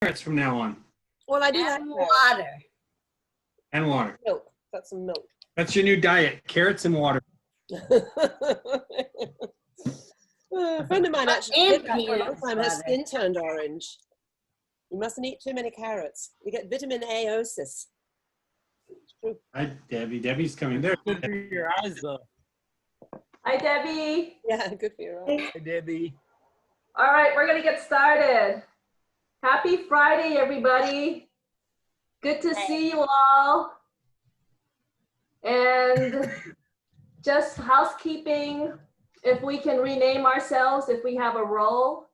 carrots from now on. Well, I do like And carrots. water. And water. Milk. Got some milk. That's your new diet, carrots and water. A friend of mine actually And did that for a long peanuts time. Her butter. skin turned orange. You mustn't eat too many carrots. You get vitamin A-osis. It's true. Hi, Debbie. Debbie's coming there. Good for your eyes, though. Hi, Debbie. Yeah, good for your eyes. Hey, Debbie. All right, we're gonna get started. Happy Friday, everybody. Good to see you all. And just housekeeping, if we can rename ourselves, if we have a role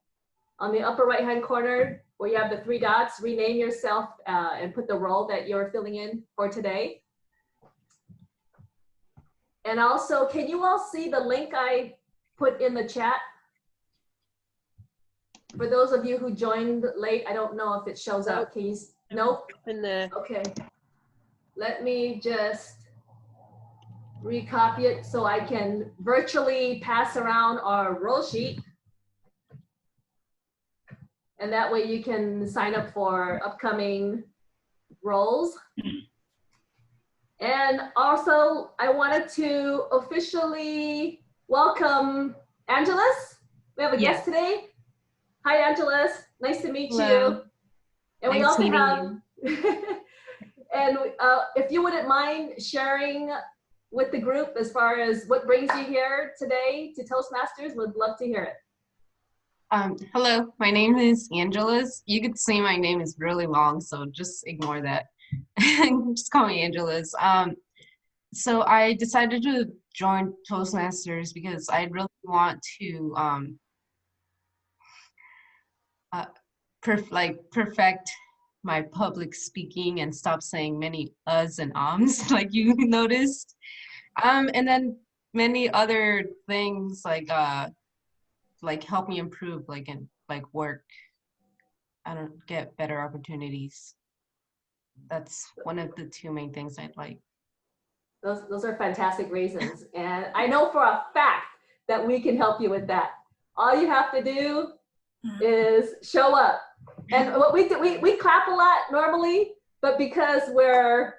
on the upper right-hand corner where you have the 3 dots, rename yourself and put the role that you're filling in for today. And also, can you all see the link I put in the chat? For those of you who joined late, I don't know if it shows up. Can you? Nope. In there. Okay. Let me just recopy it so I can virtually pass around our roll sheet. And that way you can sign up for upcoming roles. And also, I wanted to officially welcome Angelus. We have a guest today. Hi, Angelus. Nice to meet you. And we also have, and if you wouldn't mind sharing with the group as far as what brings you here today to Toastmasters, would love to hear it. Hello, my name is Angelus. You could see my name is really long, so just ignore that. Just call me Angelus. So I decided to join Toastmasters because I really want to perfect my public speaking and stop saying many uhs and ums like you noticed. And then many other things like help me improve in work. I don't get better opportunities. That's one of the 2 main things I'd like. Those are fantastic reasons. And I know for a fact that we can help you with that. All you have to do is show up. And what we do, we clap a lot normally, but because we're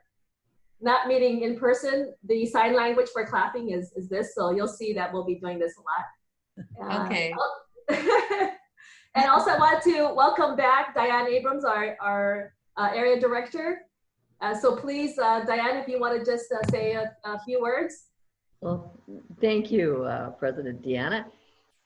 not meeting in person, the sign language for clapping is this. So you'll see that we'll be doing this a lot. Okay. And also I wanted to welcome back Diane Abrams, our area director. So please, Diane, if you want to just say a few words. Well, thank you, President Deanna.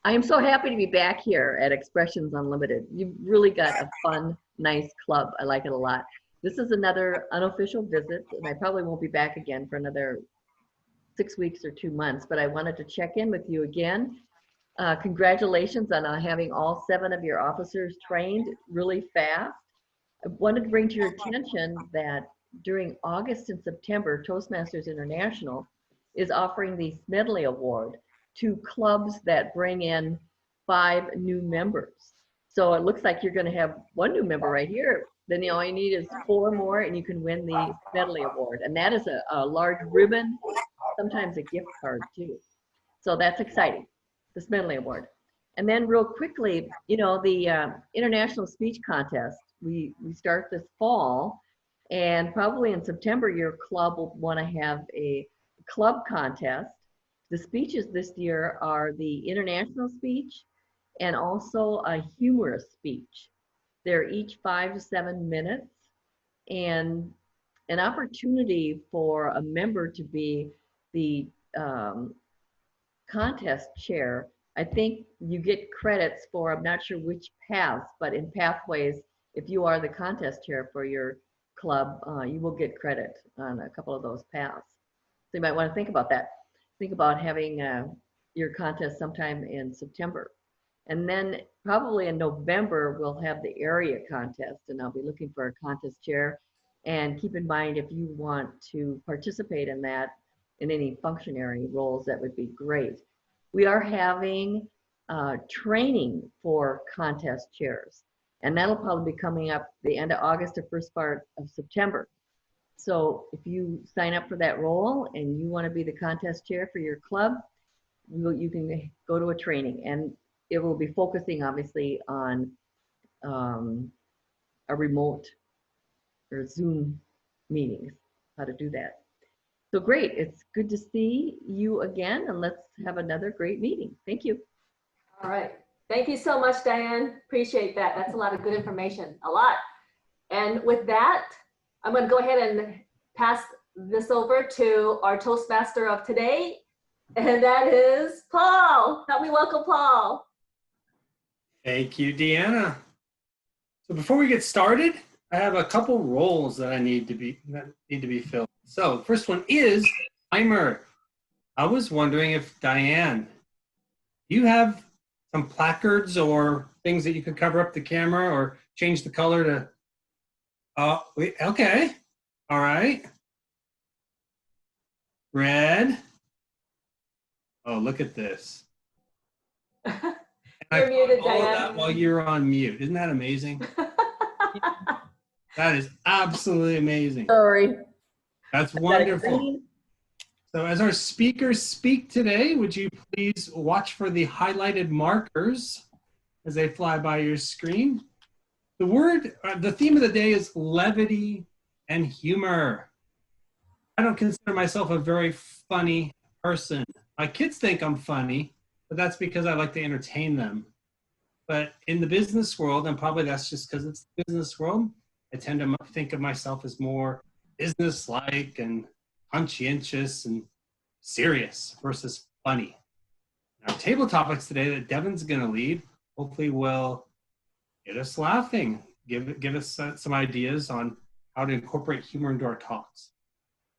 I am so happy to be back here at Expressions Unlimited. You've really got a fun, nice club. I like it a lot. This is another unofficial visit, and I probably won't be back again for another 6 weeks or 2 months, but I wanted to check in with you again. Congratulations on having all 7 of your officers trained really fast. I wanted to bring to your attention that during August and September, Toastmasters International is offering the Smedley Award to clubs that bring in 5 new members. So it looks like you're going to have 1 new member right here. Then all you need is 4 more and you can win the Smedley Award. And that is a large ribbon, sometimes a gift card too. So that's exciting, the Smedley Award. And then real quickly, you know, the International Speech Contest, we start this fall, and probably in September, your club will want to have a club contest. The speeches this year are the international speech and also a humorous speech. They're each 5 to 7 minutes, and an opportunity for a member to be the contest chair. I think you get credits for, I'm not sure which paths, but in pathways, if you are the contest chair for your club, you will get credit on a couple of those paths. So you might want to think about that. Think about having your contest sometime in September. And then probably in November, we'll have the area contest, and I'll be looking for a contest chair. And keep in mind, if you want to participate in that, in any functionary roles, that would be great. We are having training for contest chairs, and that'll probably be coming up the end of August or first part of September. So if you sign up for that role and you want to be the contest chair for your club, you can go to a training, and it will be focusing obviously on our remote or Zoom meetings, how to do that. So great, it's good to see you again, and let's have another great meeting. Thank you. All right. Thank you so much, Diane. Appreciate that. That's a lot of good information, a lot. And with that, I'm going to go ahead and pass this over to our Toastmaster of today, and that is Paul. Help me welcome Paul. Thank you, Deanna. So before we get started, I have a couple roles that need to be filled. So first one is timer. I was wondering if Diane, you have some placards or things that you could cover up the camera or change the color to, okay, all right. Red. Oh, look at this. You're muted, all of Diane. that while you're on mute. Isn't that amazing? That is absolutely amazing. Sorry. That's wonderful. So as our speakers speak today, would you please watch for the highlighted markers as they fly by your screen? The theme of the day is levity and humor. I don't consider myself a very funny person. My kids think I'm funny, but that's because I like to entertain them. But in the business world, and probably that's just because it's the business world, I tend to think of myself as more business-like and conscientious and serious versus funny. Our table topics today that Devin's going to lead hopefully will get us laughing, give us some ideas on how to incorporate humor into our talks.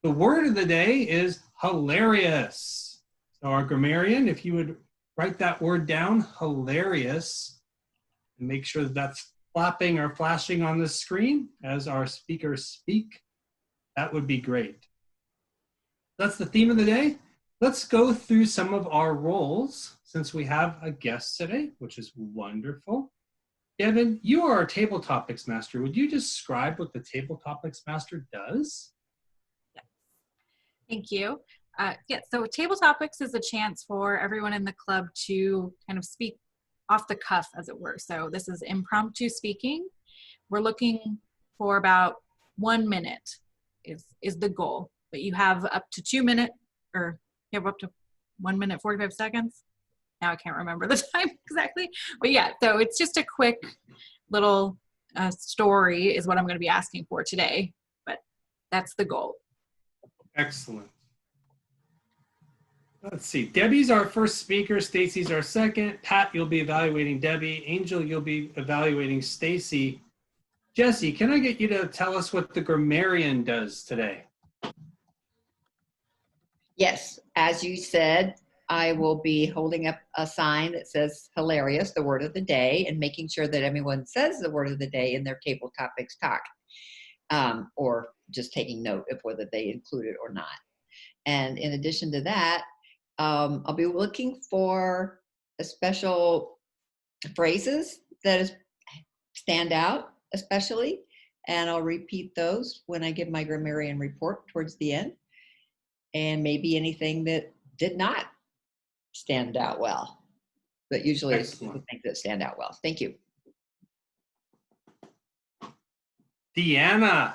The word of the day is hilarious. So our grammarian, if you would write that word down, hilarious, and make sure that that's flapping or flashing on the screen as our speakers speak, that would be great. That's the theme of the day. Let's go through some of our roles since we have a guest today, which is wonderful. Devin, you are our Table Topics Master. Would you describe what the Table Topics Master does? Thank you. So Table Topics is a chance for everyone in the club to kind of speak off the cuff, as it were. So this is impromptu speaking. We're looking for about 1 minute is the goal, but you have up to 2 minutes, or you have up to 1 minute, 45 seconds. Now I can't remember the time exactly, but yeah, so it's just a quick little story is what I'm going to be asking for today, but that's the goal. Excellent. Let's see. Debbie's our first speaker. Stacy's our second. Pat, you'll be evaluating Debbie. Angel, you'll be evaluating Stacy. Jesse, can I get you to tell us what the grammarian does today? Yes, as you said, I will be holding up a sign that says hilarious, the word of the day, and making sure that everyone says the word of the day in their Table Topics talk, or just taking note of whether they include it or not. And in addition to that, I'll be looking for special phrases that stand out, especially, and I'll repeat those when I give my grammarian report towards the end, and maybe anything that did not stand out well. But usually it's the things that stand out well. Thank you. Deanna,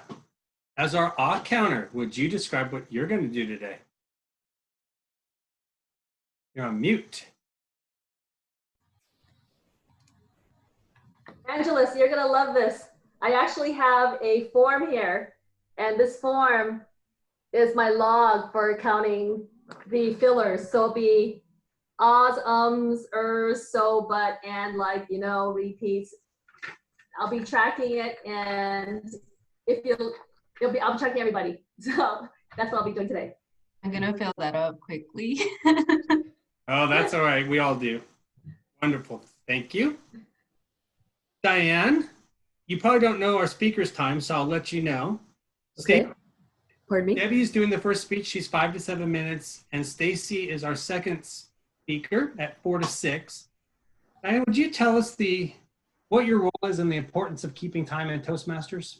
as our odd counter, would you describe what you're going to do today? You're on mute. Angeles, you're going to love this. I actually have a form here, and this form is my log for counting the fillers. So it'll be ahs, ums, ers, so, but, and, like, you know, repeats. I'll be tracking it, and I'll be tracking everybody. So that's what I'll be doing today. I'm gonna fill that up quickly. Oh, that's all right. We all do. Wonderful. Thank you. Diane, you probably don't know our speaker's time, so I'll let you know. Okay. Pardon me? Debbie's doing the first speech. She's 5 to 7 minutes, and Stacy is our second speaker at 4 to 6. Diane, would you tell us what your role is and the importance of keeping time in Toastmasters?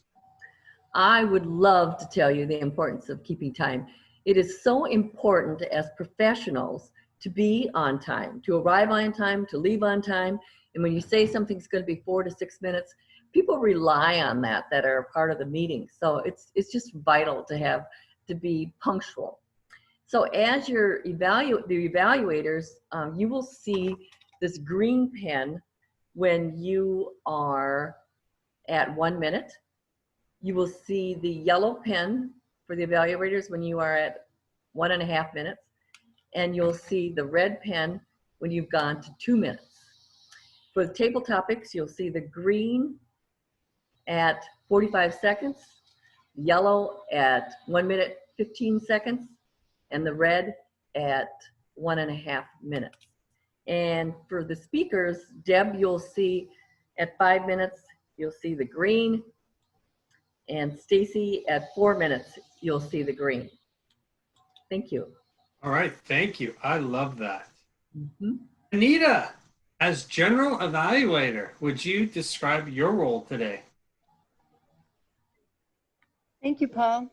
I would love to tell you the importance of keeping time. It is so important as professionals to be on time, to arrive on time, to leave on time. And when you say something's going to be 4 to 6 minutes, people rely on that are a part of the meeting. So it's just vital to be punctual. So as the evaluators, you will see this green pen when you are at 1 minute. You will see the yellow pen for the evaluators when you are at 1.5 minutes. And you'll see the red pen when you've gone to 2 minutes. For the table topics, you'll see the green at 45 seconds, yellow at 1 minute, 15 seconds, and the red at 1.5 minutes. And for the speakers, Deb, you'll see at 5 minutes, you'll see the green, and Stacy at 4 minutes, you'll see the green. Thank you. All right, thank you. I love that. Mm-hmm. Anita, as general evaluator, would you describe your role today? Thank you, Paul.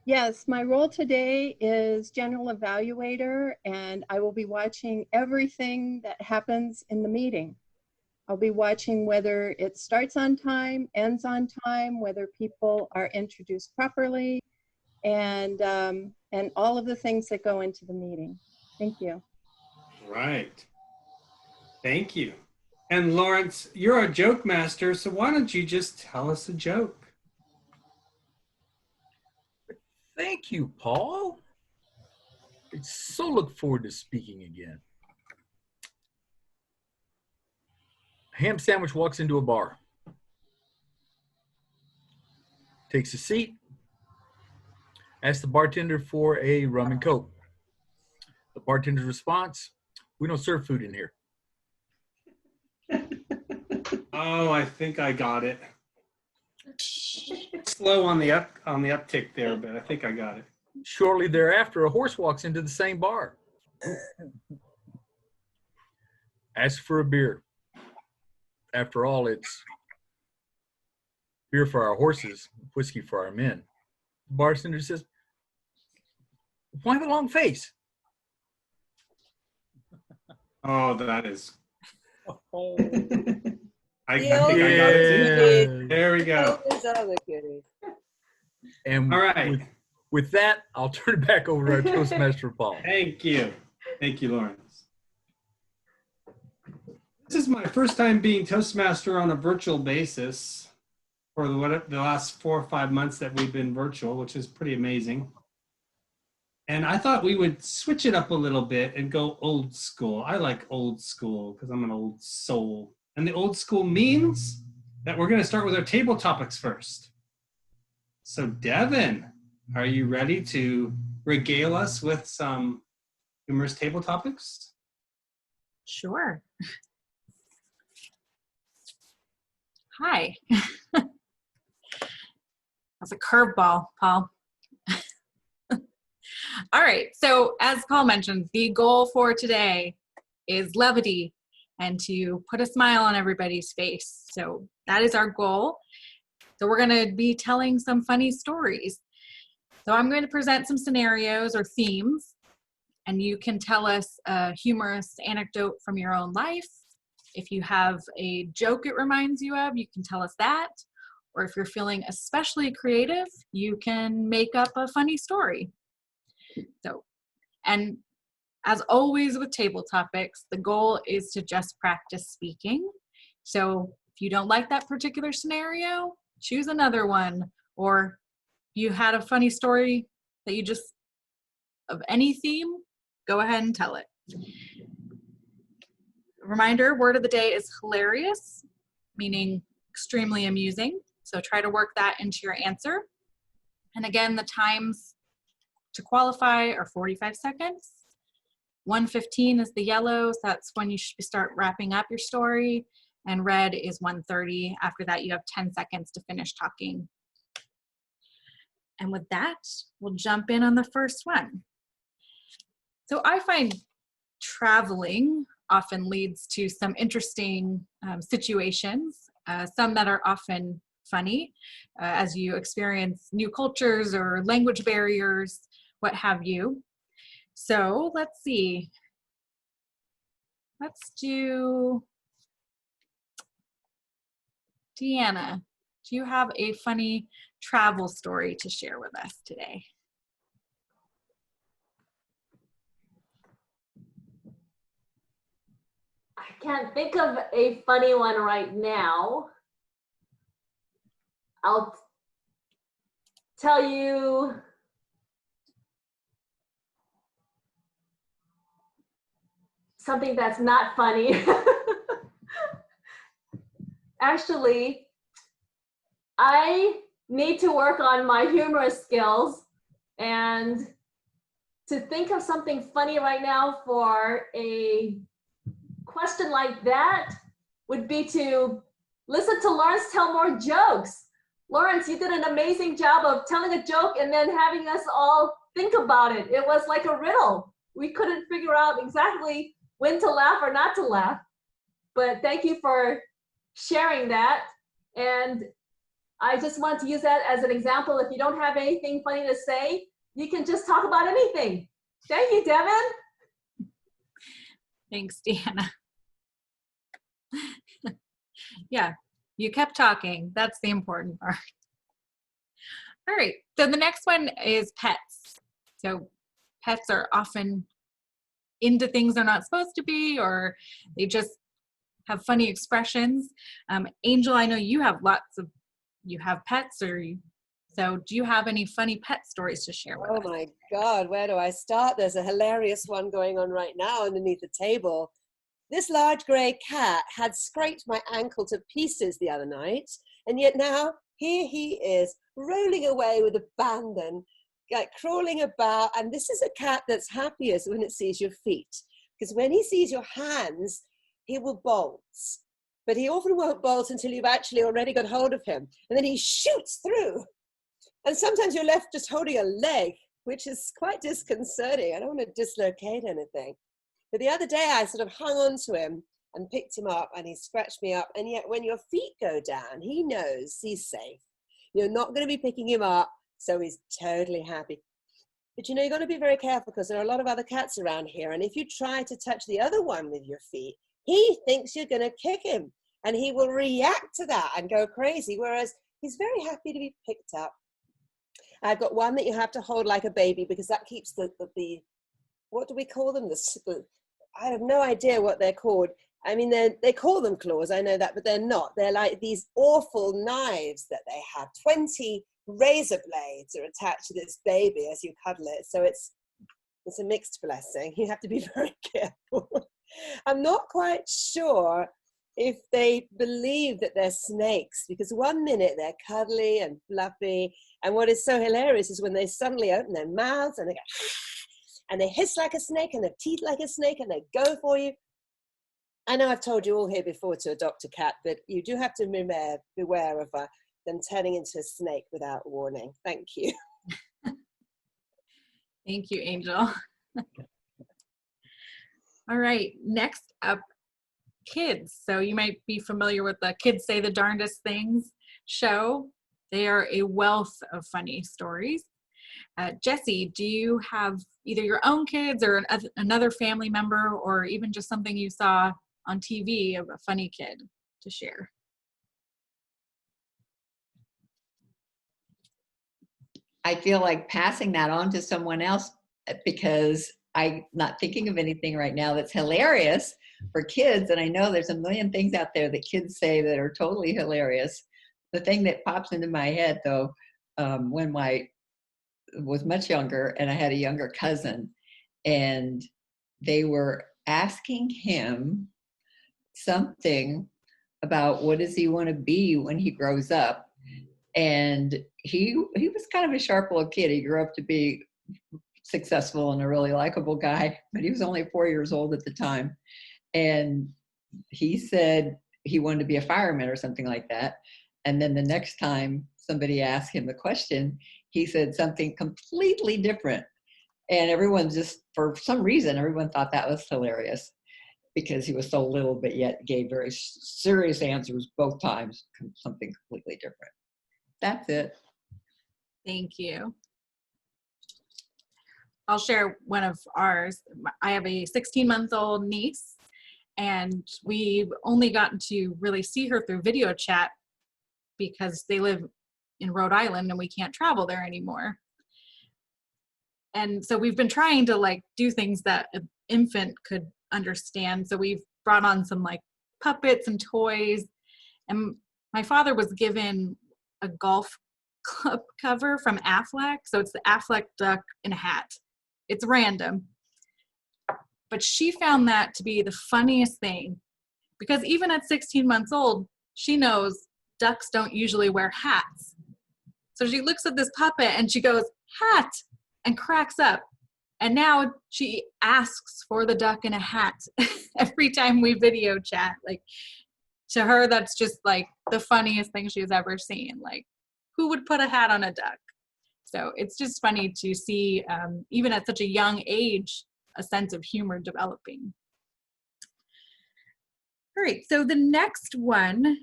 Yes, my role today is general evaluator, and I will be watching everything that happens in the meeting. I'll be watching whether it starts on time, ends on time, whether people are introduced properly, and all of the things that go into the meeting. Thank you. Right. Thank you. And Lawrence, you're a joke master, so why don't you just tell us a joke? Thank you, Paul. I so look forward to speaking again. A ham sandwich walks into a bar, takes a seat, asks the bartender for a rum and coke. The bartender's response, "We don't serve food in here." Oh, I think I got it. Slow on the uptick there, but I think I got it. Shortly thereafter, a horse walks into the same bar. Asks for a beer. After all, it's beer for our horses, whiskey for our men. The bartender says, "Why the long face?" Oh, that is. I think The I got it too. Yeah. There we go. Those other kitties. And All right. with that, I'll turn it back over to our Toastmaster, Paul. Thank you. Thank you, Lawrence. This is my first time being Toastmaster on a virtual basis for the last 4 or 5 months that we've been virtual, which is pretty amazing. And I thought we would switch it up a little bit and go old school. I like old school because I'm an old soul. And the old school means that we're going to start with our table topics first. So Devin, are you ready to regale us with some humorous table topics? Sure. Hi. That's a curveball, Paul. All right, so as Paul mentioned, the goal for today is levity and to put a smile on everybody's face. So that is our goal. So we're going to be telling some funny stories. So I'm going to present some scenarios or themes, and you can tell us a humorous anecdote from your own life. If you have a joke it reminds you of, you can tell us that. Or if you're feeling especially creative, you can make up a funny story. So, and as always with table topics, the goal is to just practice speaking. So if you don't like that particular scenario, choose another one. Or you had a funny story that you just, of any theme, go ahead and tell it. Reminder, word of the day is hilarious, meaning extremely amusing. So try to work that into your answer. And again, the times to qualify are 45 seconds. 1:15 is the yellow, so that's when you should start wrapping up your story. And red is 1:30. After that, you have 10 seconds to finish talking. And with that, we'll jump in on the first one. So I find traveling often leads to some interesting situations, some that are often funny as you experience new cultures or language barriers, what have you. So let's see. Let's do, Deanna, do you have a funny travel story to share with us today? I can't think of a funny one right now. I'll tell you something that's not funny. Actually, I need to work on my humorous skills, and to think of something funny right now for a question like that would be to listen to Lawrence tell more jokes. Lawrence, you did an amazing job of telling a joke and then having us all think about it. It was like a riddle. We couldn't figure out exactly when to laugh or not to laugh. But thank you for sharing that. And I just want to use that as an example. If you don't have anything funny to say, you can just talk about anything. Thank you, Devin. Thanks, Deanna. Yeah, you kept talking. That's the important part. All right, so the next one is pets. So pets are often into things they're not supposed to be, or they just have funny expressions. Angel, I know you have pets, so do you have any funny pet stories to share with us? Oh my God, where do I start? There's a hilarious one going on right now underneath the table. This large grey cat had scraped my ankle to pieces the other night, and yet now here he is, rolling away with abandon, like crawling about. And this is a cat that's happiest when it sees your feet, because when he sees your hands, he will bolt. But he often won't bolt until you've actually already got hold of him, and then he shoots through. And sometimes you're left just holding a leg, which is quite disconcerting. I don't want to dislocate anything. But the other day I sort of hung on to him and picked him up, and he scratched me up. And yet when your feet go down, he knows he's safe. You're not going to be picking him up, so he's totally happy. But you know, you've got to be very careful, because there are a lot of other cats around here. And if you try to touch the other one with your feet, he thinks you're going to kick him, and he will react to that and go crazy. Whereas he's very happy to be picked up. I've got one that you have to hold like a baby, because that keeps the what do we call them? I have no idea what they're called. I mean, they call them claws, I know that, but they're not. They're like these awful knives that they have. 20 razor blades are attached to this baby as you cuddle it. So it's a mixed blessing. You have to be very careful. I'm not quite sure if they believe that they're snakes, because one minute they're cuddly and fluffy, and what is so hilarious is when they suddenly open their mouths and they go, and they hiss like a snake and their teeth like a snake, and they go for you. I know I've told you all here before to adopt a cat, but you do have to beware of them turning into a snake without warning. Thank you. Thank you, Angel. All right, next up, kids. So you might be familiar with the Kids Say the Darndest Things show. They are a wealth of funny stories. Jessie, do you have either your own kids or another family member, or even just something you saw on TV of a funny kid to share? I feel like passing that on to someone else, because I'm not thinking of anything right now that's hilarious for kids. And I know there's a million things out there that kids say that are totally hilarious. The thing that pops into my head, though, when I was much younger and I had a younger cousin, and they were asking him something about what does he want to be when he grows up. And he was kind of a sharp little kid. He grew up to be successful and a really likable guy, but he was only 4 years old at the time. And he said he wanted to be a fireman or something like that. And then the next time somebody asked him the question, he said something completely different. And everyone just, for some reason, everyone thought that was hilarious, because he was so little, but yet gave very serious answers both times, something completely different. That's it. Thank you. I'll share one of ours. I have a 16-month-old niece, and we've only gotten to really see her through video chat because they live in Rhode Island and we can't travel there anymore. And so we've been trying to like do things that an infant could understand. So we've brought on some like puppets and toys. And my father was given a golf club cover from Aflac. So it's the Aflac duck in a hat. It's random. But she found that to be the funniest thing, because even at 16 months old, she knows ducks don't usually wear hats. So she looks at this puppet and she goes, hat, and cracks up. And now she asks for the duck in a hat every time we video chat. Like, to her, that's just like the funniest thing she's ever seen. Like, who would put a hat on a duck? So it's just funny to see, even at such a young age, a sense of humor developing. All right, so the next one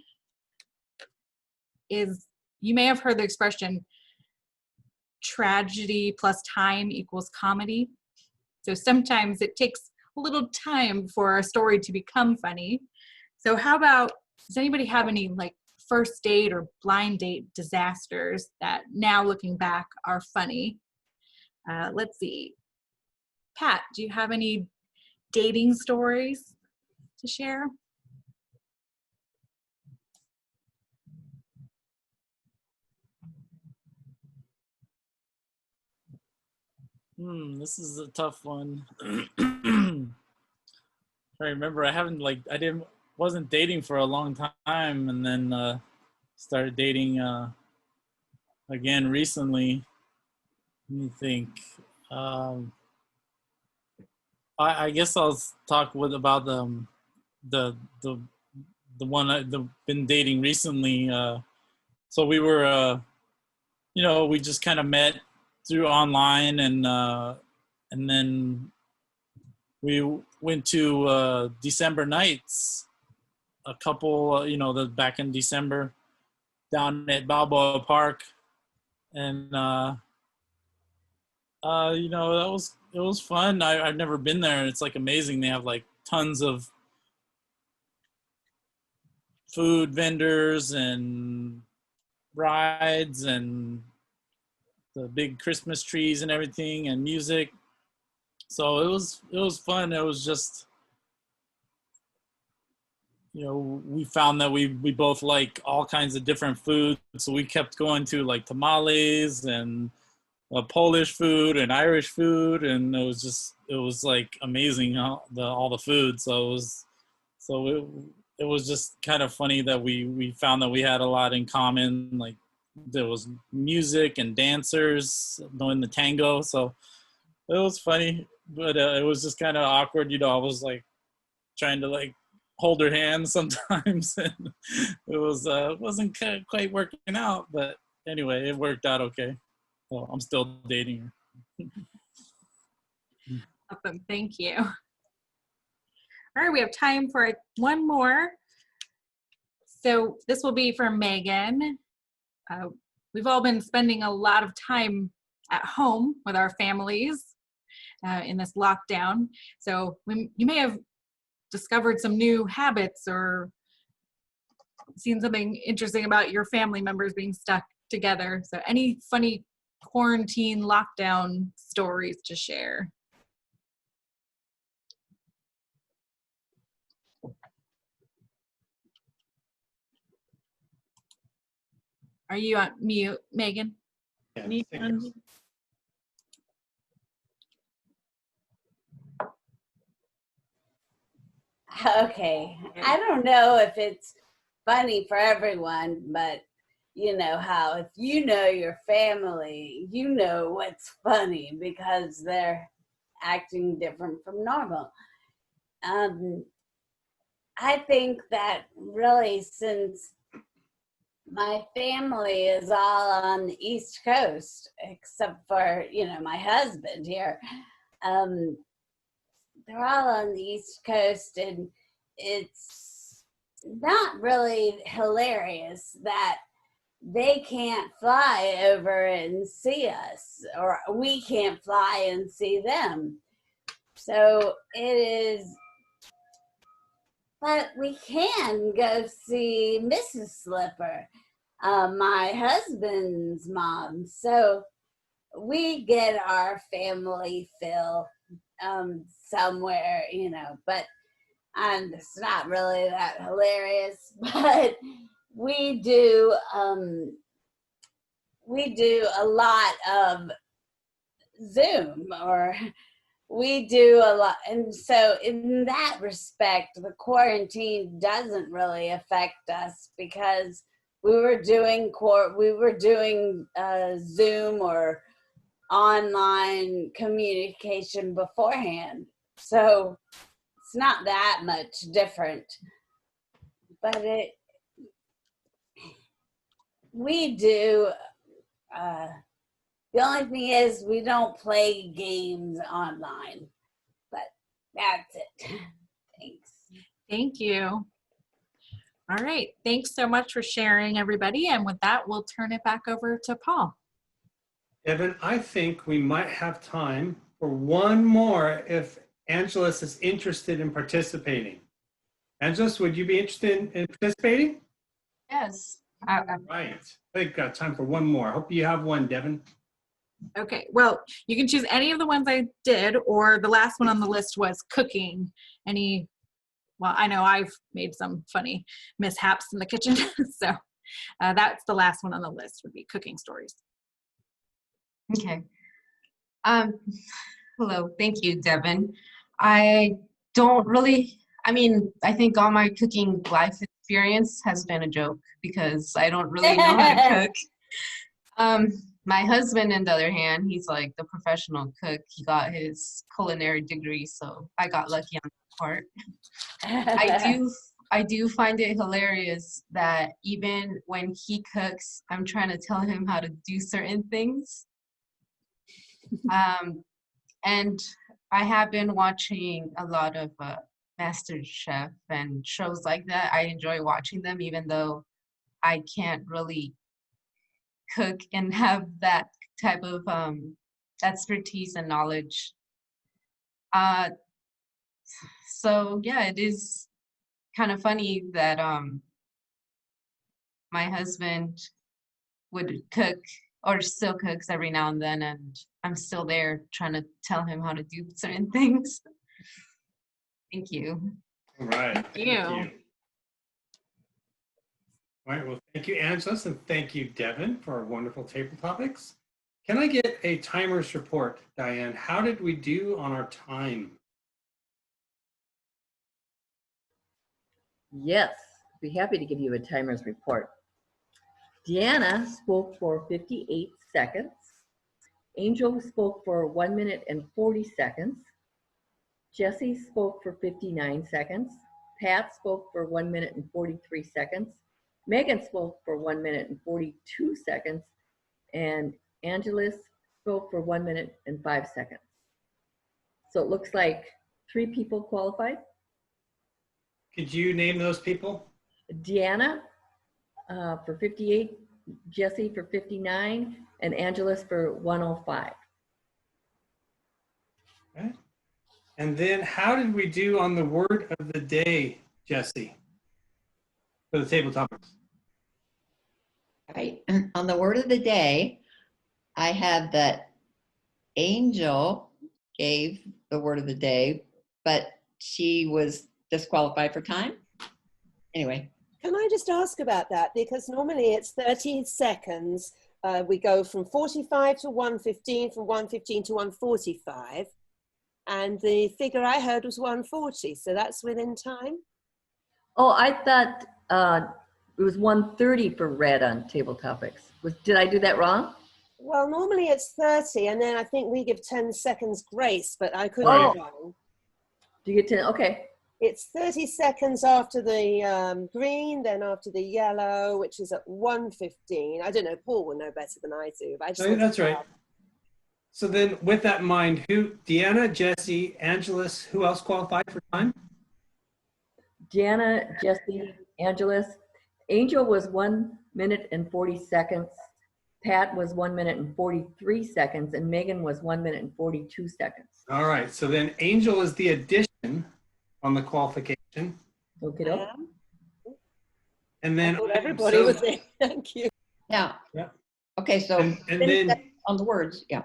is, you may have heard the expression, tragedy plus time equals comedy. So sometimes it takes a little time for a story to become funny. So how about, does anybody have any like first date or blind date disasters that now looking back are funny? Let's see. Pat, do you have any dating stories to share? This is a tough one. I remember wasn't dating for a long time, and then started dating again recently. Let me think. I guess I'll talk about the one I've been dating recently. So we were we just kind of met through online, and then we went to December nights, a couple, back in December, down at Balboa Park, and it was fun. I've never been there. It's like amazing. They have like tons of food vendors and rides and the big Christmas trees and everything and music. So it was fun. It was just, we found that we both like all kinds of different food. So we kept going to like tamales and Polish food and Irish food, and it was like amazing all the food. So it was just kind of funny that we found that we had a lot in common. Like there was music and dancers doing the tango, so it was funny, but it was just kind of awkward. I was like trying to like hold her hand sometimes, and it wasn't quite working out. But anyway, it worked out okay. Well, I'm still dating her. Awesome, thank you. All right, we have time for one more. So this will be for Megan. We've all been spending a lot of time at home with our families in this lockdown. So you may have discovered some new habits or seen something interesting about your family members being stuck together. So any funny quarantine lockdown stories to share? Are you on mute, Megan? Yeah, Okay, I don't know if it's funny for everyone, but you know how if you know your family, you know what's funny because they're acting different from normal. I think that really, since my family is all on the East Coast, except for, my husband here, they're all on the East Coast, and it's not really hilarious that they can't fly over and see us, or we can't fly and see them. So it is, but we can go see Mrs. Slipper. my husband's mom. So we get our family fill somewhere, but it's not really that hilarious. But we do a lot of Zoom, or we do a lot. And so in that respect, the quarantine doesn't really affect us, because we were doing Zoom or online communication beforehand. So it's not that much different. But we do, the only thing is we don't play games online, but that's it. Thanks. Thank you. All right. Thanks so much for sharing, everybody. And with that, we'll turn it back over to Paul. Evan, I think we might have time for one more if Angelus is interested in participating. Angelus, would you be interested in participating? Yes. Right. I think got time for one more. Hope you have one, Devin. Okay. Well, you can choose any of the ones I did, or the last one on the list was cooking. Well, I know I've made some funny mishaps in the kitchen. So that's the last one on the list, would be cooking stories. Okay. Hello. Thank you, Devin. I think all my cooking life experience has been a joke, because I don't really know how to cook. My husband, on the other hand, he's like the professional cook. He got his culinary degree, so I got lucky on that part. I do find it hilarious that even when he cooks, I'm trying to tell him how to do certain things. And I have been watching a lot of MasterChef and shows like that. I enjoy watching them, even though I can't really cook and have that type of expertise and knowledge. So yeah, it is kind of funny that my husband would cook, or still cooks every now and then, and I'm still there trying to tell him how to do certain things. Thank you. All right. Thank you. All right. Well, thank you, Angelus, and thank you, Devin, for our wonderful table topics. Can I get a timers report, Diane? How did we do on our time? Yes, be happy to give you a timer's report. Deanna spoke for 58 seconds. Angel spoke for 1 minute and 40 seconds. Jesse spoke for 59 seconds. Pat spoke for 1 minute and 43 seconds. Megan spoke for 1 minute and 42 seconds. And Angelus spoke for 1 minute and 5 seconds. So it looks like 3 people qualified. Could you name those people? Deanna for 58, Jesse for 59, and Angelus for 105. Okay. And then how did we do on the word of the day, Jesse, for the table topics? Right. On the word of the day, I had that Angel gave the word of the day, but she was disqualified for time. Anyway. Can I just ask about that? Because normally it's 30 seconds. We go from 45 to 1:15, from 1:15 to 1:45. And the figure I heard was 1:40. So that's within time? Oh, I thought it was 1:30 for red on table topics. Did I do that wrong? Well, normally it's 30, and then I think we give 10 seconds grace, but I could Oh. be wrong. Do you get 10? Okay. It's 30 seconds after the green, then after the yellow, which is at 1:15. I don't know, Paul will know better than I do. But I just That's right. So then with that in mind, Deanna, Jesse, Angelus, who else qualified for time? Deanna, Jesse, Angelus. Angel was 1 minute and 40 seconds. Pat was 1 minute and 43 seconds, and Megan was 1 minute and 42 seconds. All right, so then Angel is the addition on the qualification. Okay. And then everybody was in. Thank you. Yeah. Yeah. Okay, so And finish then that on the words, yeah.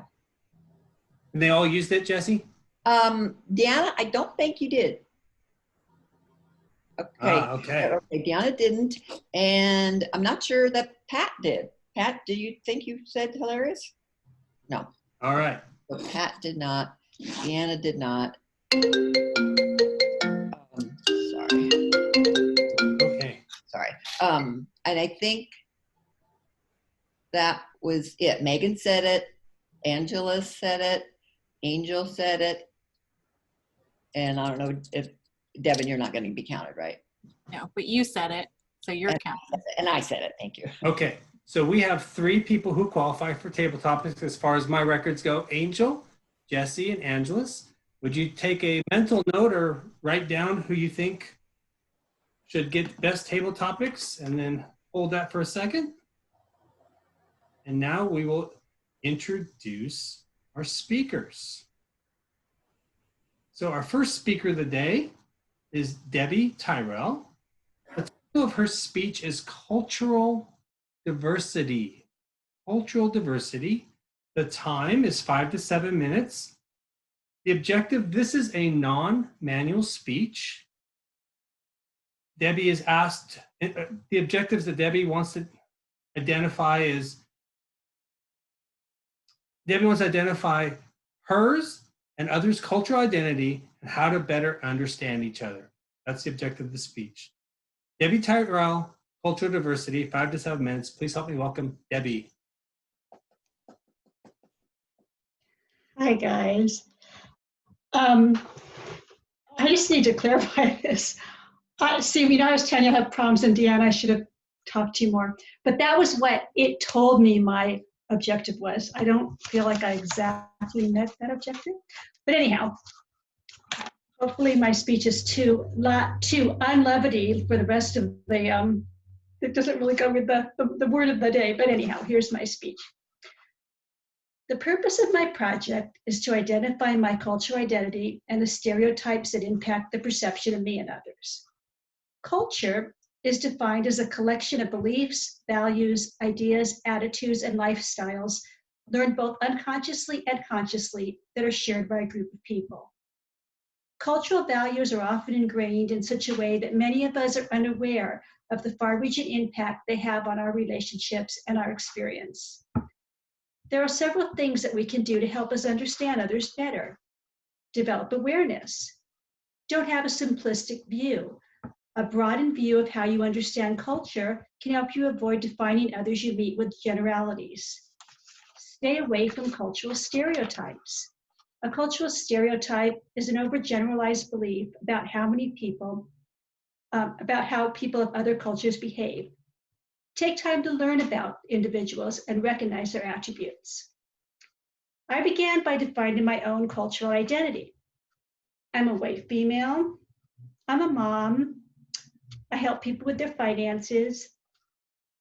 they all used it, Jesse? Deanna, I don't think you did. Okay. Okay. Okay, Deanna didn't, and I'm not sure that Pat did. Pat, do you think you said hilarious? No. All right. So Pat did not. Deanna did not. Sorry. Okay. Sorry. And I think that was it. Megan said it. Angela said it. Angel said it. And I don't know if, Devin, you're not going to be counted, right? No, but you said it, so you're counted. And I said it. Thank you. Okay. So we have 3 people who qualify for table topics as far as my records go. Angel, Jesse, and Angelus. Would you take a mental note or write down who you think should get best table topics and then hold that for a second? And now we will introduce our speakers. So our first speaker of the day is Debbie Tyrell. The title of her speech is Cultural Diversity. Cultural diversity. The time is 5 to 7 minutes. The objective, this is a non-manual speech. Debbie is asked, the objectives that Debbie wants to identify is, Debbie wants to identify hers and others' cultural identity and how to better understand each other. That's the objective of the speech. Debbie Tyrell, Cultural Diversity, 5 to 7 minutes. Please help me welcome Debbie. Hi, guys. I just need to clarify this. See, I was telling you I have problems, and Deanna, I should have talked to you more. But that was what it told me my objective was. I don't feel like I exactly met that objective. But anyhow, hopefully my speech is too unlevity for the rest of the, it doesn't really go with the word of the day. But anyhow, here's my speech. The purpose of my project is to identify my cultural identity and the stereotypes that impact the perception of me and others. Culture is defined as a collection of beliefs, values, ideas, attitudes, and lifestyles learned both unconsciously and consciously that are shared by a group of people. Cultural values are often ingrained in such a way that many of us are unaware of the far-reaching impact they have on our relationships and our experience. There are several things that we can do to help us understand others better. Develop awareness. Don't have a simplistic view. A broadened view of how you understand culture can help you avoid defining others you meet with generalities. Stay away from cultural stereotypes. A cultural stereotype is an overgeneralized belief about how people of other cultures behave. Take time to learn about individuals and recognize their attributes. I began by defining my own cultural identity. I'm a white female. I'm a mom. I help people with their finances.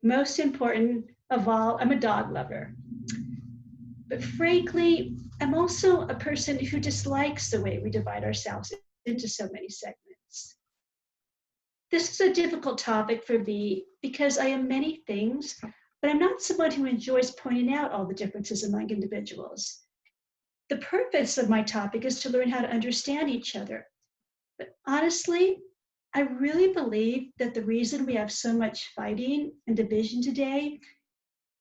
Most important of all, I'm a dog lover. But frankly, I'm also a person who dislikes the way we divide ourselves into so many segments. This is a difficult topic for me because I am many things, but I'm not someone who enjoys pointing out all the differences among individuals. The purpose of my topic is to learn how to understand each other. But honestly, I really believe that the reason we have so much fighting and division today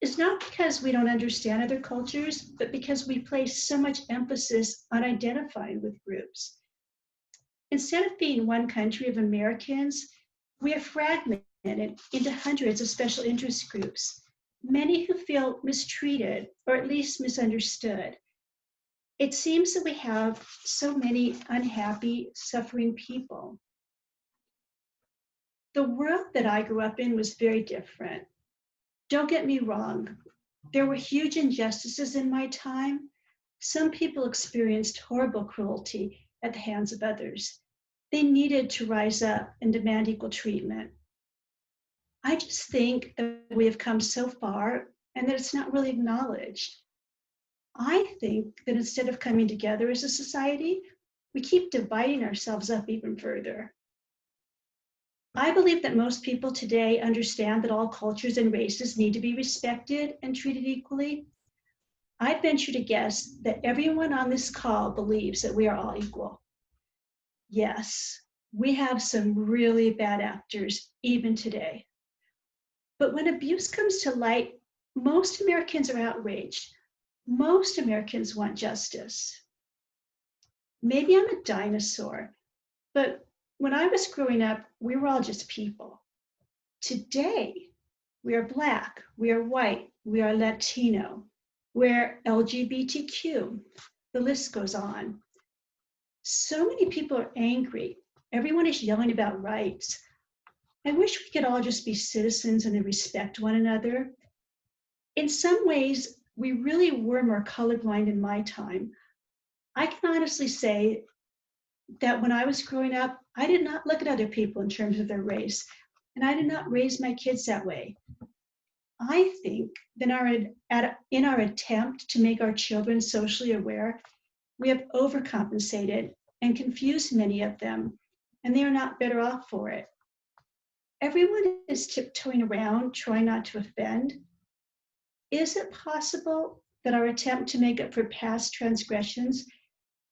is not because we don't understand other cultures, but because we place so much emphasis on identifying with groups. Instead of being one country of Americans, we are fragmented into hundreds of special interest groups, many who feel mistreated or at least misunderstood. It seems that we have so many unhappy, suffering people. The world that I grew up in was very different. Don't get me wrong, there were huge injustices in my time. Some people experienced horrible cruelty at the hands of others. They needed to rise up and demand equal treatment. I just think that we have come so far and that it's not really acknowledged. I think that instead of coming together as a society, we keep dividing ourselves up even further. I believe that most people today understand that all cultures and races need to be respected and treated equally. I venture to guess that everyone on this call believes that we are all equal. Yes, we have some really bad actors even today. But when abuse comes to light, most Americans are outraged. Most Americans want justice. Maybe I'm a dinosaur, but when I was growing up, we were all just people. Today, we are Black, we are white, we are Latino, we're LGBTQ. The list goes on. So many people are angry. Everyone is yelling about rights. I wish we could all just be citizens and respect one another. In some ways, we really were more colorblind in my time. I can honestly say that when I was growing up, I did not look at other people in terms of their race, and I did not raise my kids that way. I think that in our attempt to make our children socially aware, we have overcompensated and confused many of them, and they are not better off for it. Everyone is tiptoeing around, trying not to offend. Is it possible that our attempt to make up for past transgressions,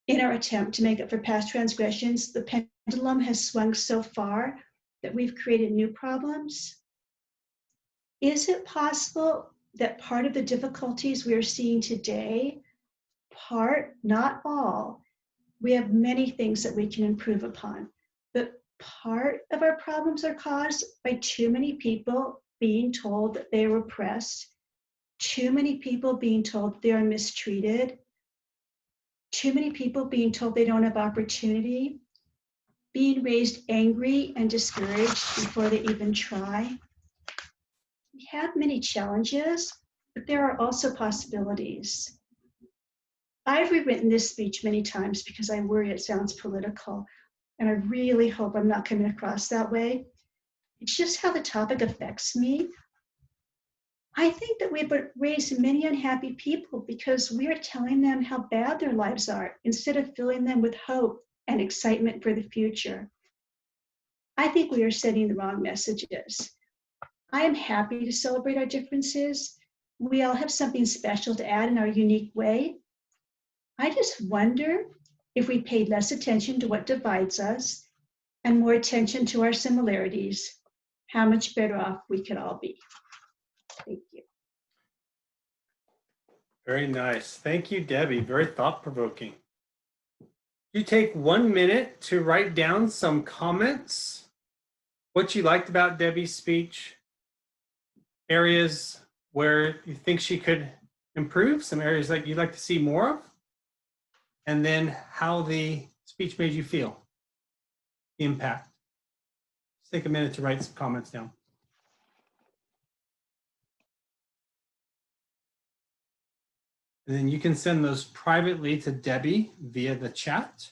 in our attempt to make up for past transgressions, the pendulum has swung so far that we've created new problems? Is it possible that part of the difficulties we are seeing today, part, not all, we have many things that we can improve upon, but part of our problems are caused by too many people being told that they are oppressed, too many people being told they are mistreated, too many people being told they don't have opportunity, being raised angry and discouraged before they even try. We have many challenges, but there are also possibilities. I've rewritten this speech many times because I worry it sounds political, and I really hope I'm not coming across that way. It's just how the topic affects me. I think that we've raised many unhappy people because we are telling them how bad their lives are instead of filling them with hope and excitement for the future. I think we are sending the wrong messages. I am happy to celebrate our differences. We all have something special to add in our unique way. I just wonder if we paid less attention to what divides us and more attention to our similarities, how much better off we could all be. Thank you. Very nice. Thank you, Debbie. Very thought-provoking. You take 1 minute to write down some comments, what you liked about Debbie's speech, areas where you think she could improve, some areas that you'd like to see more of, and then how the speech made you feel, the impact. Just take a minute to write some comments down. And then you can send those privately to Debbie via the chat,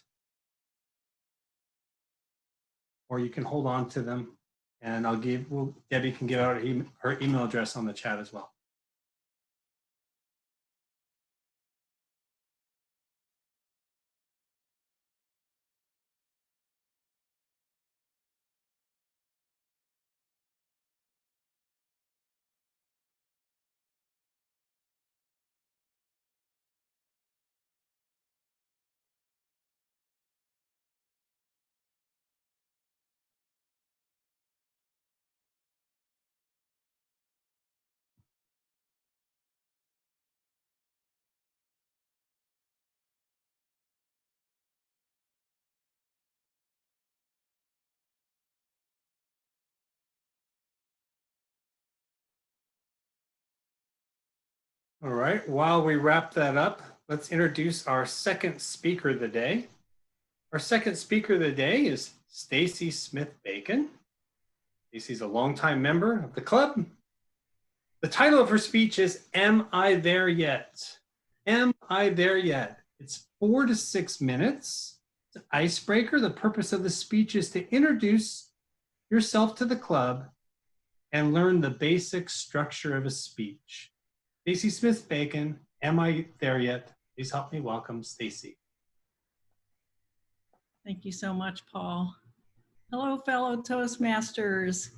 or you can hold on to them and Debbie can give out her email address on the chat as well. All right, while we wrap that up, let's introduce our second speaker of the day. Our second speaker of the day is Stacy Smith-Bacon. Stacy's a longtime member of the club. The title of her speech is, Am I There Yet? Am I There Yet? It's 4 to 6 minutes. It's an icebreaker. The purpose of the speech is to introduce yourself to the club and learn the basic structure of a speech. Stacy Smith-Bacon, Am I There Yet? Please help me welcome Stacy. Thank you so much, Paul. Hello, fellow Toastmasters.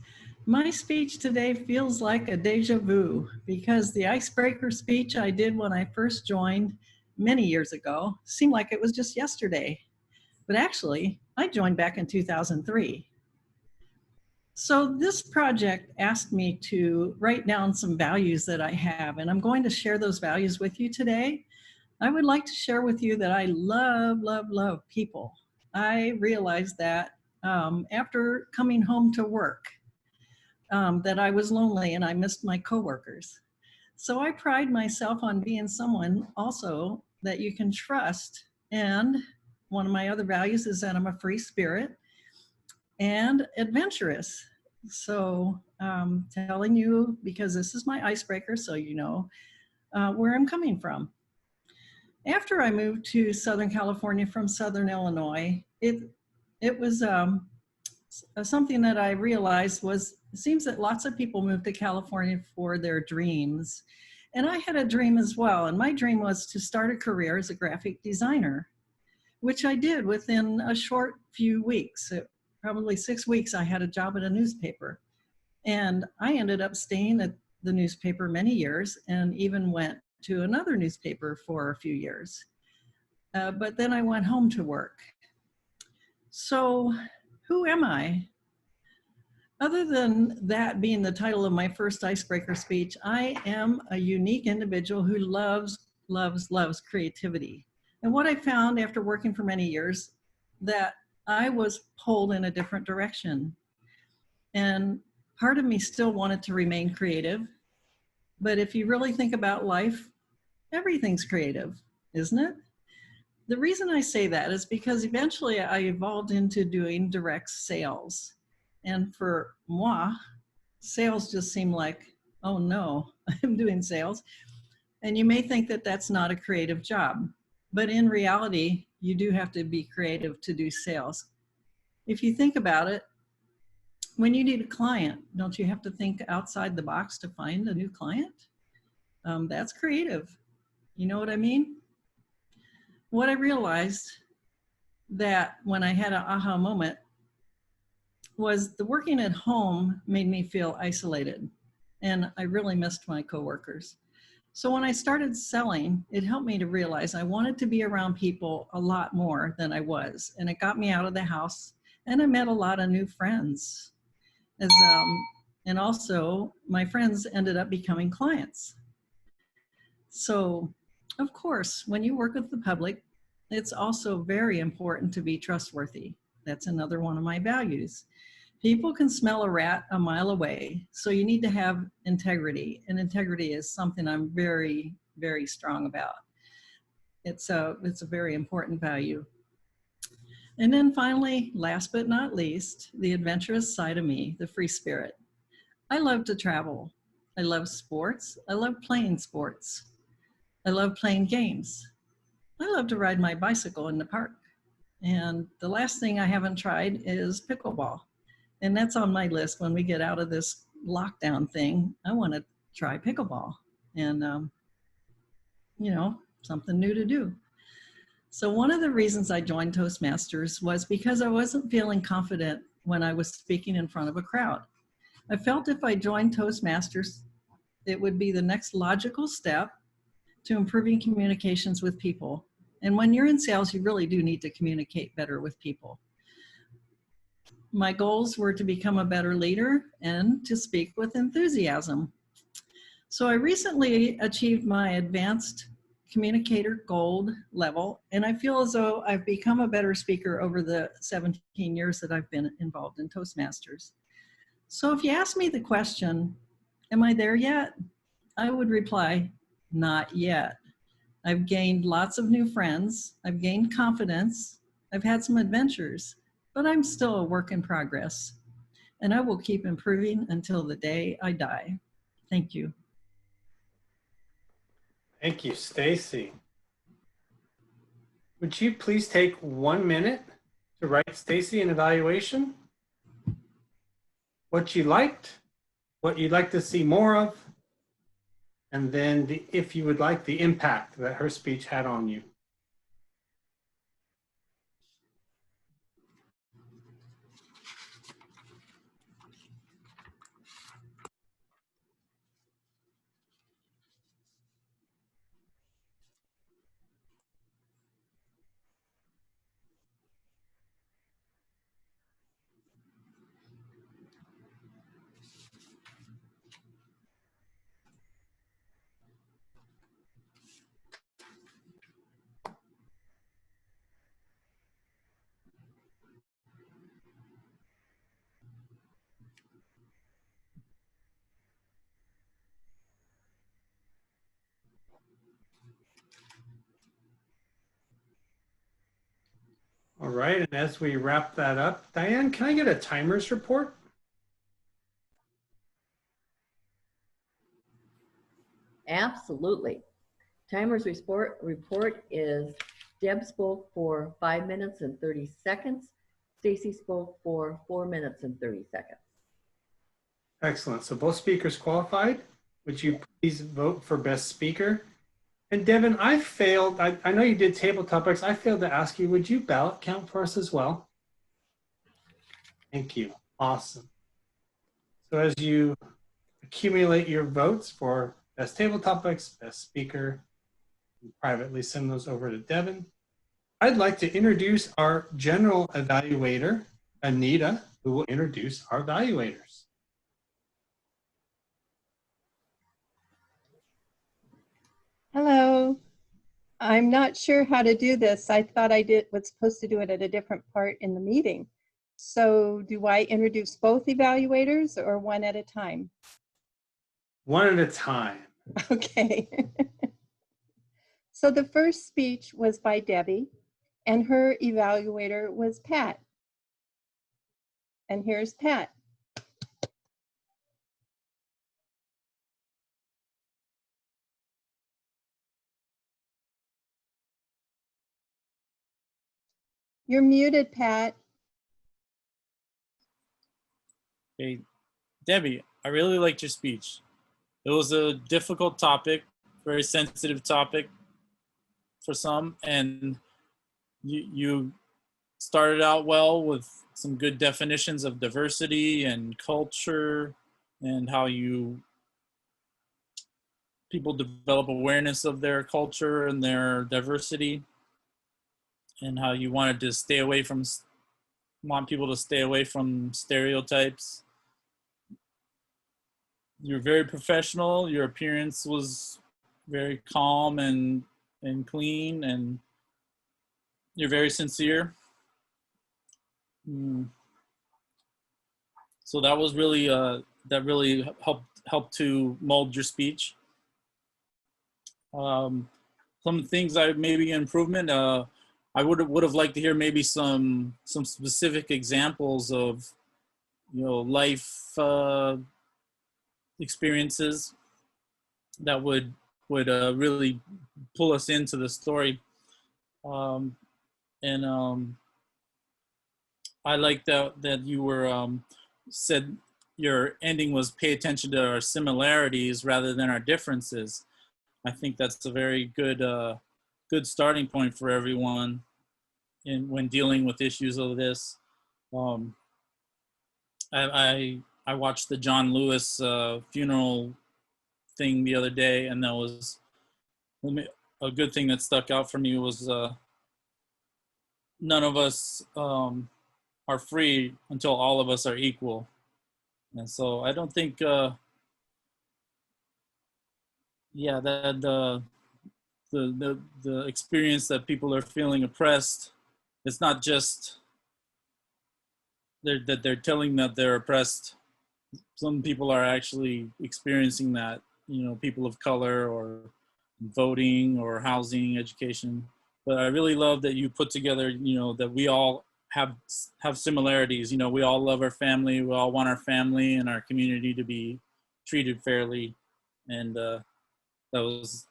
My speech today feels like a deja vu because the icebreaker speech I did when I first joined many years ago seemed like it was just yesterday. But actually, I joined back in 2003. So this project asked me to write down some values that I have, and I'm going to share those values with you today. I would like to share with you that I love people. I realized that after coming home to work, that I was lonely and I missed my coworkers. So I pride myself on being someone also that you can trust. And one of my other values is that I'm a free spirit and adventurous. So telling you, because this is my icebreaker, so you know where I'm coming from. After I moved to Southern California from Southern Illinois, it was something that I realized was, it seems that lots of people move to California for their dreams. And I had a dream as well. And my dream was to start a career as a graphic designer, which I did within a short few weeks. Probably 6 weeks, I had a job at a newspaper. And I ended up staying at the newspaper many years and even went to another newspaper for a few years. But then I went home to work. So who am I? Other than that being the title of my first icebreaker speech, I am a unique individual who loves creativity. And what I found after working for many years, that I was pulled in a different direction. And part of me still wanted to remain creative. But if you really think about life, everything's creative, isn't it? The reason I say that is because eventually I evolved into doing direct sales. And for moi, sales just seemed like, oh no, I'm doing sales. And you may think that that's not a creative job, but in reality, you do have to be creative to do sales. If you think about it, when you need a client, don't you have to think outside the box to find a new client? That's creative. You know what I mean? What I realized that when I had an aha moment was the working at home made me feel isolated, and I really missed my coworkers. So when I started selling, it helped me to realize I wanted to be around people a lot more than I was, and it got me out of the house, and I met a lot of new friends. And also my friends ended up becoming clients. So of course, when you work with the public, it's also very important to be trustworthy. That's another one of my values. People can smell a rat a mile away, so you need to have integrity. And integrity is something I'm very, very strong about. It's a very important value. And then finally, last but not least, the adventurous side of me, the free spirit. I love to travel. I love sports. I love playing sports. I love playing games. I love to ride my bicycle in the park. And the last thing I haven't tried is pickleball. And that's on my list when we get out of this lockdown thing. I want to try pickleball and, you know, something new to do. So one of the reasons I joined Toastmasters was because I wasn't feeling confident when I was speaking in front of a crowd. I felt if I joined Toastmasters, it would be the next logical step to improving communications with people. And when you're in sales, you really do need to communicate better with people. My goals were to become a better leader and to speak with enthusiasm. So I recently achieved my advanced communicator gold level, and I feel as though I've become a better speaker over the 17 years that I've been involved in Toastmasters. So if you ask me the question, am I there yet? I would reply, not yet. I've gained lots of new friends. I've gained confidence. I've had some adventures, but I'm still a work in progress. And I will keep improving until the day I die. Thank you. Thank you, Stacy. Would you please take 1 minute to write Stacy an evaluation? What you liked, what you'd like to see more of, and then if you would like, the impact that her speech had on you. All right, and as we wrap that up, Diane, can I get a timers report? Absolutely. Timers report is Deb spoke for 5 minutes and 30 seconds. Stacy spoke for 4 minutes and 30 seconds. Excellent. So both speakers qualified. Would you please vote for best speaker? And Devin, I failed. I know you did table topics. I failed to ask you, would you ballot count for us as well? Thank you. Awesome. So as you accumulate your votes for best table topics, best speaker, and privately send those over to Devin, I'd like to introduce our general evaluator, Anita, who will introduce our evaluators. Hello. I'm not sure how to do this. I thought I was supposed to do it at a different part in the meeting. So do I introduce both evaluators or one at a time? One at a time. Okay. So the first speech was by Debbie, and her evaluator was Pat. And here's Pat. You're muted, Pat. Hey, Debbie, I really liked your speech. It was a difficult topic, very sensitive topic for some, and you started out well with some good definitions of diversity and culture and how people develop awareness of their culture and their diversity, and how you want people to stay away from stereotypes. You're very professional. Your appearance was very calm and clean, and you're very sincere. So that was really that really helped to mold your speech. Some things I maybe improvement. I would have liked to hear maybe some specific examples of life experiences that would really pull us into the story. I like that you were said your ending was pay attention to our similarities rather than our differences. I think that's a very good starting point for everyone when dealing with issues of this. I watched the John Lewis funeral thing the other day, and that was a good thing that stuck out for me was none of us are free until all of us are equal. And so I don't think that the experience that people are feeling oppressed, it's not just that they're telling that they're oppressed. Some people are actually experiencing that, people of color or voting or housing, education. But I really love that you put together, that we all have similarities. We all love our family. We all want our family and our community to be treated fairly. And that was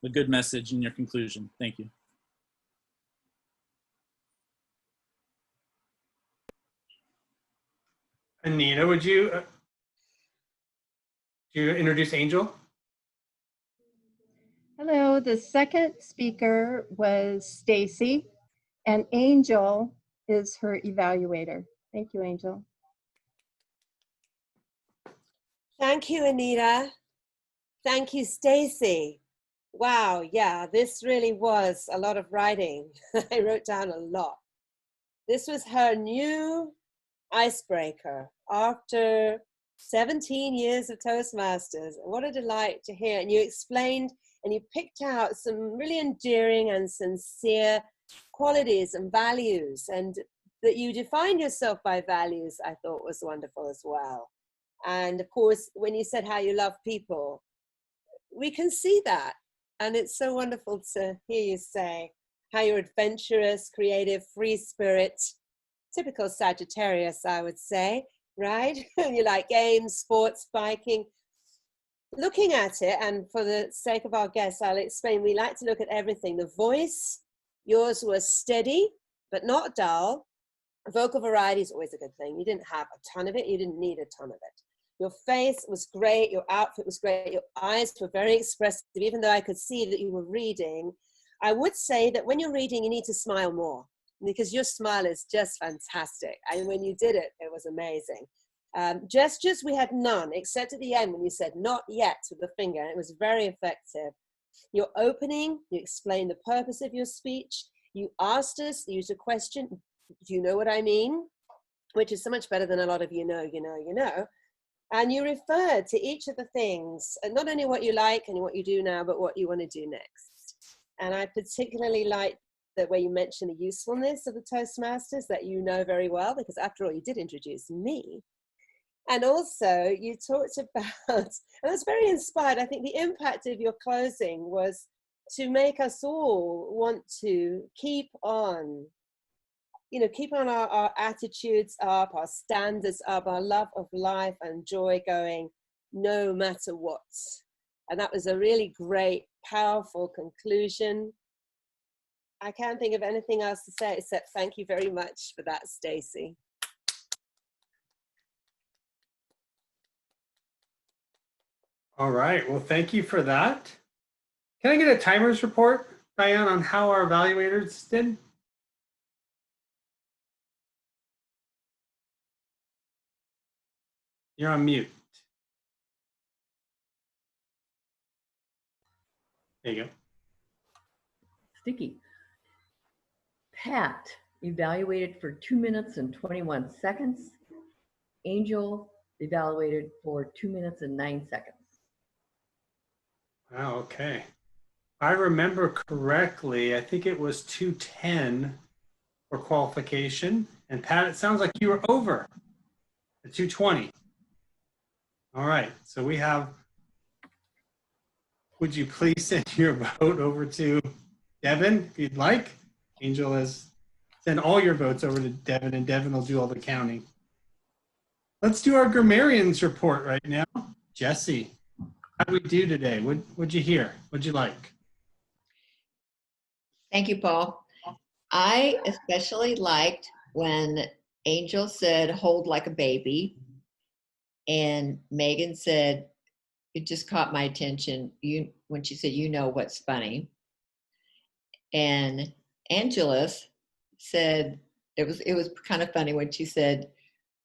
a good message in your conclusion. Thank you. Anita, would you introduce Angel? Hello, the second speaker was Stacy, and Angel is her evaluator. Thank you, Angel. Thank you, Anita. Thank you, Stacy. Wow, yeah, this really was a lot of writing. I wrote down a lot. This was her new icebreaker after 17 years of Toastmasters. What a delight to hear. And you explained and you picked out some really endearing and sincere qualities and values, and that you define yourself by values, I thought was wonderful as well. And of course, when you said how you love people, we can see that. And it's so wonderful to hear you say how you're adventurous, creative, free spirit, typical Sagittarius, I would say, right? You like games, sports, biking. Looking at it, and for the sake of our guests, I'll explain, we like to look at everything. The voice, yours was steady, but not dull. Vocal variety is always a good thing. You didn't have a ton of it. You didn't need a ton of it. Your face was great. Your outfit was great. Your eyes were very expressive, even though I could see that you were reading. I would say that when you're reading, you need to smile more because your smile is just fantastic. And when you did it, it was amazing. Gestures, we had none, except at the end when you said not yet with the finger. And it was very effective. Your opening, you explained the purpose of your speech. You asked us, you used a question, do you know what I mean? Which is so much better than a lot of you know. And you referred to each of the things, and not only what you like and what you do now, but what you want to do next. And I particularly like the way you mentioned the usefulness of the Toastmasters that you know very well, because after all, you did introduce me. And also you talked about, and I was very inspired, I think the impact of your closing was to make us all want to keep on our attitudes up, our standards up, our love of life and joy going, no matter what. And that was a really great, powerful conclusion. I can't think of anything else to say except thank you very much for that, Stacy. All right, well, thank you for that. Can I get a timers report, Diane, on how our evaluators did? You're on mute. There you go. Sticky. Pat evaluated for 2 minutes and 21 seconds. Angel evaluated for 2 minutes and 9 seconds. Wow, okay. I remember correctly, I think it was 2:10 for qualification. And Pat, it sounds like you were over at 2:20. All right, so we have, would you please send your vote over to Devin if you'd like? Angel has send all your votes over to Devin, and Devin will do all the counting. Let's do our grammarians report right now. Jesse, how did we do today? What'd you hear? What'd you like? Thank you, Paul. I especially liked when Angel said, hold like a baby. And Megan said, it just caught my attention when she said, you know what's funny. And Angelus said, it was kind of funny when she said,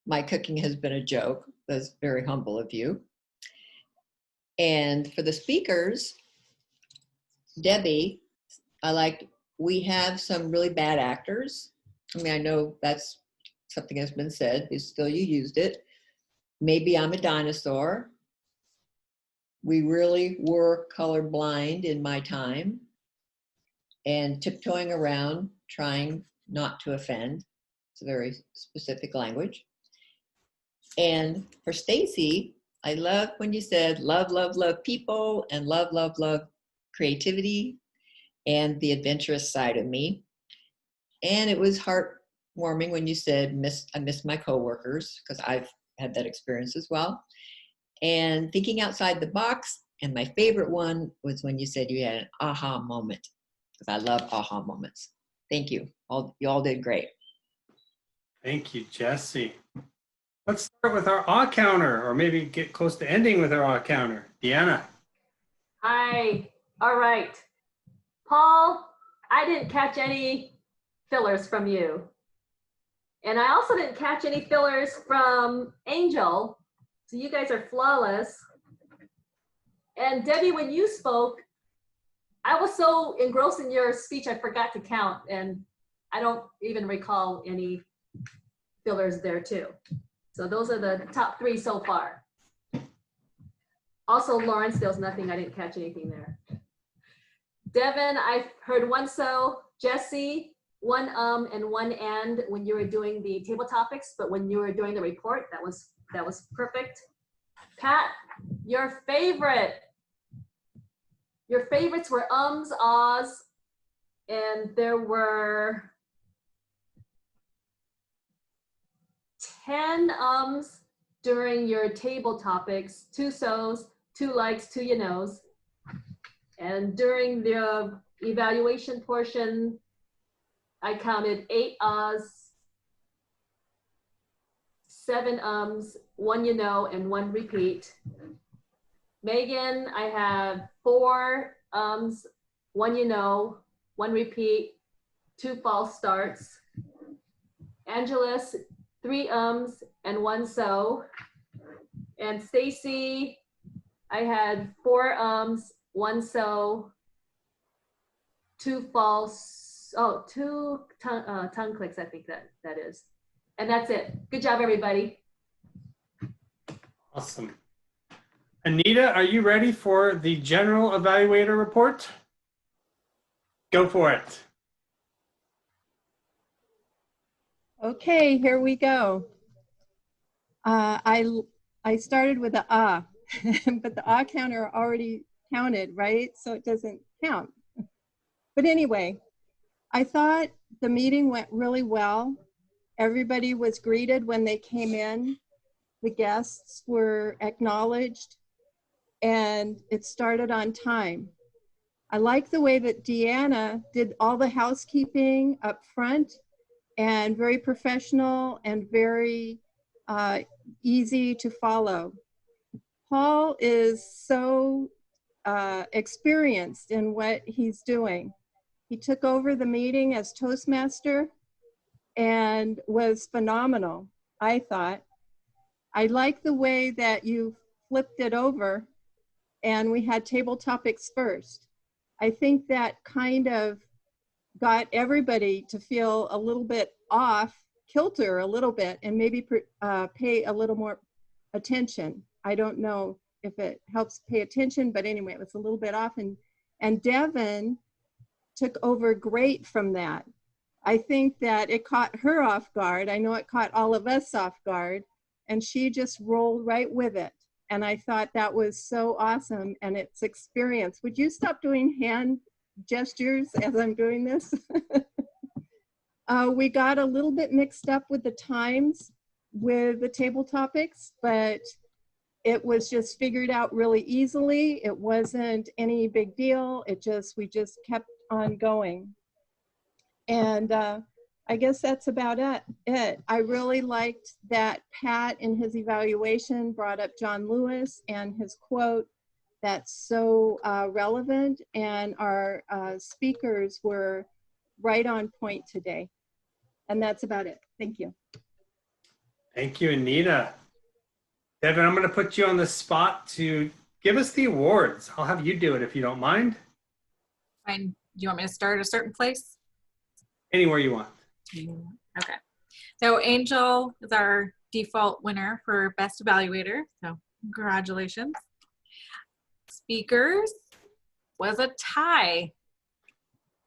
my cooking has been a joke. That's very humble of you. And for the speakers, Debbie, I liked, we have some really bad actors. I mean, I know that's something that's been said, but still you used it. Maybe I'm a dinosaur. We really were colorblind in my time and tiptoeing around, trying not to offend. It's a very specific language. And for Stacy, I love when you said love, love, love people and love, love, love creativity and the adventurous side of me. And it was heartwarming when you said, I miss my coworkers, because I've had that experience as well. And thinking outside the box, and my favorite one was when you said you had an aha moment, because I love aha moments. Thank you. You all did great. Thank you, Jesse. Let's start with our awe counter, or maybe get close to ending with our awe counter. Deanna. Hi. All right. Paul, I didn't catch any fillers from you. And I also didn't catch any fillers from Angel. So you guys are flawless. And Debbie, when you spoke, I was so engrossed in your speech, I forgot to count. And I don't even recall any fillers there too. So those are the top 3 so far. Also, Lawrence, there was nothing, I didn't catch anything there. Devin, I heard 1 so. Jesse, 1 and 1 and when you were doing the table topics, but when you were doing the report, that was perfect. Pat, your favorites were ums, ahs, and there were 10 ums during your table topics, 2 so's, 2 likes, 2 you knows. And during the evaluation portion, I counted 8 ahs, 7 ums, 1 you know, and 1 repeat. Megan, I have 4 ums, 1 you know, 1 repeat, 2 false starts. Angelus, 3 ums and 1 so. And Stacy, I had 4 ums, 1 so, 2 false, 2 tongue clicks, I think that is. And that's it. Good job, everybody. Awesome. Anita, are you ready for the general evaluator report? Go for it. Okay, here we go. I started with the ah, but the ah counter already counted, right? So it doesn't count. But anyway, I thought the meeting went really well. Everybody was greeted when they came in. The guests were acknowledged, and it started on time. I like the way that Deanna did all the housekeeping up front, and very professional and very easy to follow. Paul is so experienced in what he's doing. He took over the meeting as Toastmaster and was phenomenal, I thought. I like the way that you flipped it over and we had table topics first. I think that kind of got everybody to feel a little bit off kilter a little bit and maybe pay a little more attention. I don't know if it helps pay attention, but anyway, it was a little bit off, and Devin took over great from that. I think that it caught her off guard. I know it caught all of us off guard, and she just rolled right with it. And I thought that was so awesome, and it's experience. Would you stop doing hand gestures as I'm doing this? We got a little bit mixed up with the times with the table topics, but it was just figured out really easily. It wasn't any big deal. We just kept on going. And I guess that's about it. I really liked that Pat in his evaluation brought up John Lewis and his quote. That's so relevant, and our speakers were right on point today. And that's about it. Thank you. Thank you, Anita. Devin, I'm going to put you on the spot to give us the awards. I'll have you do it if you don't mind. Fine. Do you want me to start at a certain place? Anywhere you want. Okay. So Angel is our default winner for Best Evaluator. So congratulations. Speakers was a tie.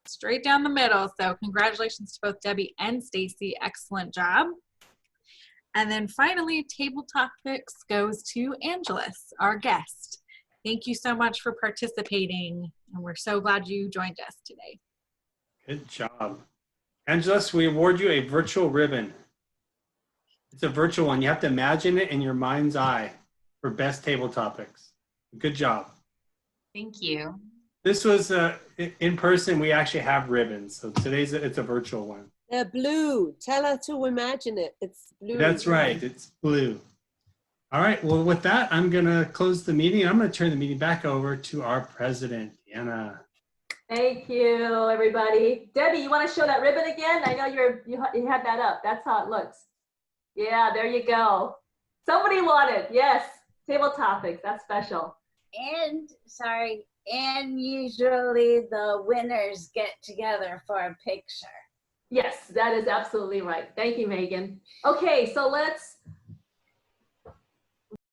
Straight down the middle. So congratulations to both Debbie and Stacy. Excellent job. And then finally, table topics goes to Angelus, our guest. Thank you so much for participating. And we're so glad you joined us today. Good job. Angelus, we award you a virtual ribbon. It's a virtual one. You have to imagine it in your mind's eye for best table topics. Good job. Thank you. This was in person. We actually have ribbons. So today's it's a virtual one. They're blue. Tell her to imagine it. It's blue. That's right. It's blue. All right. Well, with that, I'm going to close the meeting. I'm going to turn the meeting back over to our president, Deanna. Thank you, everybody. Debbie, you want to show that ribbon again? I know you had that up. That's how it looks. Yeah, there you go. Somebody wanted. Yes. Table topics. That's special. And usually the winners get together for a picture. Yes, that is absolutely right. Thank you, Megan. Okay, so let's